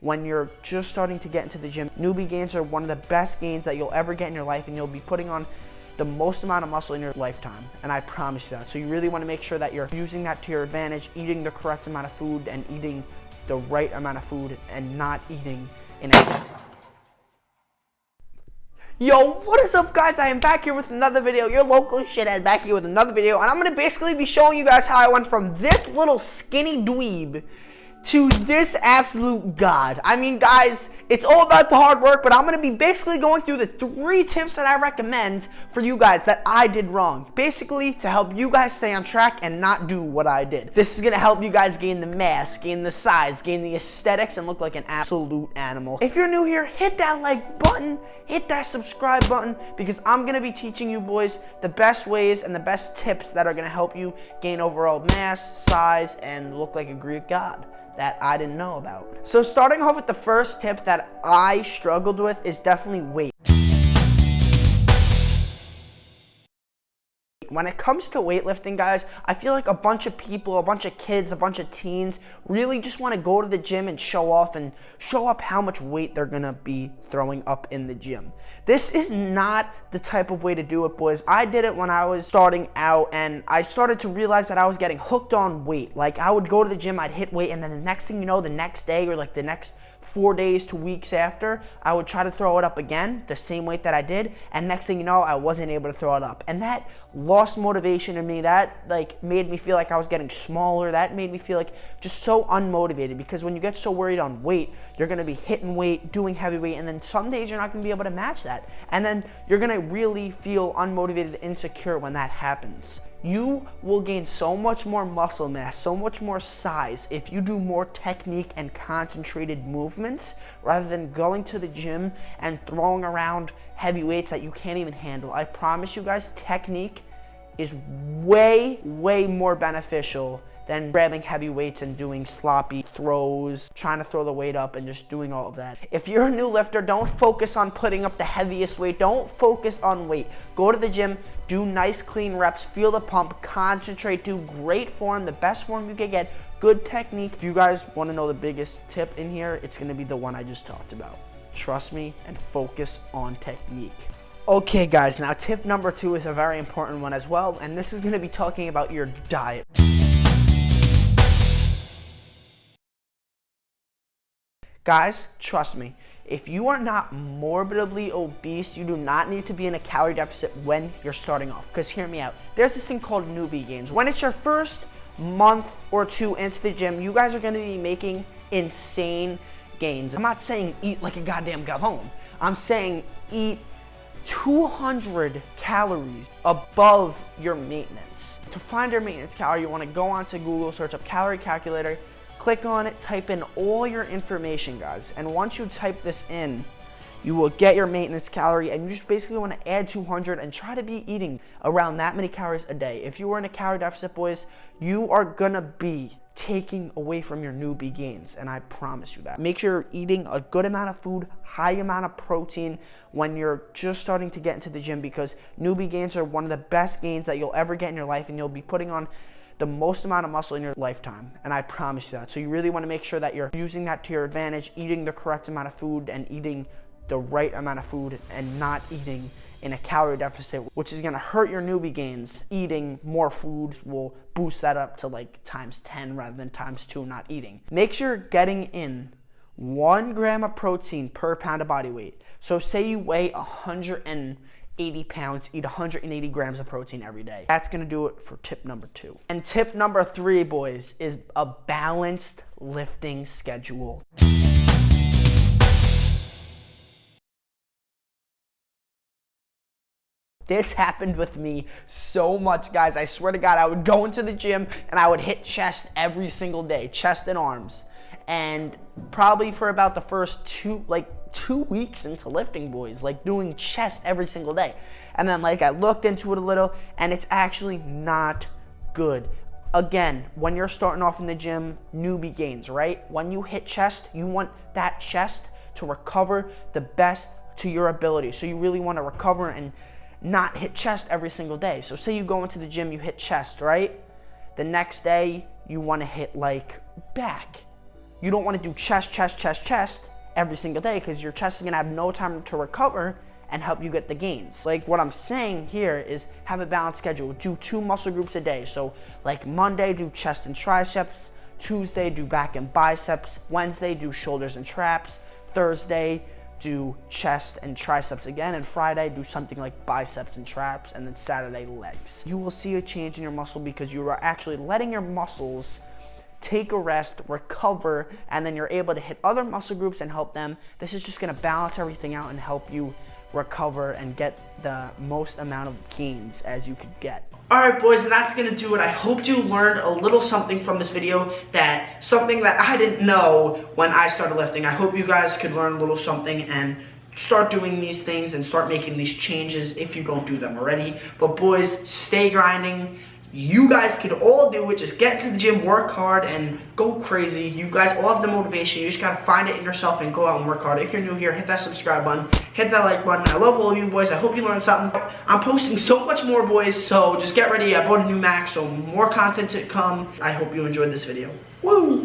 When you're just starting to get into the gym, newbie gains are one of the best gains that you'll ever get in your life, and you'll be putting on the most amount of muscle in your lifetime, and I promise you that. So you really want to make sure that you're using that to your advantage, eating the correct amount of food and eating the right amount of food and not eating in a... Yo, what is up, guys? I am back here with another video. Your local shithead back here with another video, and I'm going to basically be showing you guys how I went from this little skinny dweeb to this absolute god. I mean, guys, it's all about the hard work, but I'm going to be basically going through the 3 tips that I recommend for you guys that I did wrong. Basically, to help you guys stay on track and not do what I did. This is going to help you guys gain the mass, gain the size, gain the aesthetics, and look like an absolute animal. If you're new here, hit that like button, hit that subscribe button, because I'm going to be teaching you boys the best ways and the best tips that are going to help you gain overall mass, size, and look like a Greek god that I didn't know about. So starting off with the first tip that I struggled with is definitely weight. When it comes to weightlifting, guys, I feel like a bunch of people, a bunch of kids, a bunch of teens really just want to go to the gym and show off how much weight they're gonna be throwing up in the gym. This is not the type of way to do it, boys. I did it when I was starting out, and I started to realize that I was getting hooked on weight. Like, I would go to the gym, I'd hit weight, and then the next thing you know, the next day or like the next 4 days to weeks after, I would try to throw it up again, the same weight that I did, and next thing you know, I wasn't able to throw it up. And that lost motivation in me. That like made me feel like I was getting smaller. That made me feel like just so unmotivated, because when you get so worried on weight, you're gonna be hitting weight, doing heavy weight, and then some days you're not gonna be able to match that. And then you're gonna really feel unmotivated, insecure when that happens. You will gain so much more muscle mass, so much more size if you do more technique and concentrated movements rather than going to the gym and throwing around heavy weights that you can't even handle. I promise you guys, technique is way, way more beneficial than grabbing heavy weights and doing sloppy throws, trying to throw the weight up and just doing all of that. If you're a new lifter, don't focus on putting up the heaviest weight. Don't focus on weight. Go to the gym, do nice clean reps, feel the pump, concentrate, do great form, the best form you can get, good technique. If you guys want to know the biggest tip in here, it's going to be the one I just talked about. Trust me and focus on technique. Okay, guys, now tip number 2 is a very important one as well, and this is going to be talking about your diet. Guys, trust me, if you are not morbidly obese, you do not need to be in a calorie deficit when you're starting off. Because hear me out, there's this thing called newbie gains. When it's your first month or 2 into the gym, you guys are going to be making insane gains. I'm not saying eat like a goddamn gavone. I'm saying eat 200 calories above your maintenance. To find your maintenance calorie, you want to go onto Google, search up calorie calculator, click on it, type in all your information, guys. And once you type this in, you will get your maintenance calorie, and you just basically want to add 200 and try to be eating around that many calories a day. If you were in a calorie deficit, boys, you are gonna be taking away from your newbie gains, and I promise you that. Make sure you're eating a good amount of food, high amount of protein when you're just starting to get into the gym, because newbie gains are one of the best gains that you'll ever get in your life, and you'll be putting on the most amount of muscle in your lifetime, and I promise you that. So you really want to make sure that you're using that to your advantage, eating the correct amount of food and eating the right amount of food and not eating in a calorie deficit, which is going to hurt your newbie gains. Eating more food will boost that up to like times 10 rather than times 2 not eating. Make sure you're getting in 1 gram of protein per pound of body weight. So say you weigh 180 pounds, eat 180 grams of protein every day. That's gonna do it for tip number 2. And tip number 3, boys, is a balanced lifting schedule. This happened with me so much, guys. I swear to God, I would go into the gym and I would hit chest every single day, chest and arms. And probably for about the first 2 weeks into lifting, boys, like doing chest every single day. And then like I looked into it a little, and it's actually not good. Again, when you're starting off in the gym, newbie gains, right? When you hit chest, you want that chest to recover the best to your ability. So you really want to recover and not hit chest every single day. So say you go into the gym, you hit chest, right? The next day, you want to hit like back. you don't want to do chest every single day, because your chest is going to have no time to recover and help you get the gains. Like what I'm saying here is have a balanced schedule. Do 2 muscle groups a day. So like Monday, do chest and triceps. Tuesday, do back and biceps. Wednesday, do shoulders and traps. Thursday, do chest and triceps again. And Friday, do something like biceps and traps. And then Saturday, legs. You will see a change in your muscle because you are actually letting your muscles take a rest, recover, and then you're able to hit other muscle groups and help them. This is just gonna balance everything out and help you recover and get the most amount of gains as you could get. Alright boys, and that's gonna do it. I hope you learned a little something from this video, something that I didn't know when I started lifting. I hope you guys could learn a little something and start doing these things and start making these changes if you don't do them already. But boys, stay grinding. You guys could all do it. Just get to the gym, work hard, and go crazy. You guys all have the motivation. You just gotta find it in yourself and go out and work hard. If you're new here, hit that subscribe button, hit that like button. I love all of you boys. I hope you learned something. I'm posting so much more, boys, so just get ready. I bought a new Mac, so more content to come. I hope you enjoyed this video. Woo!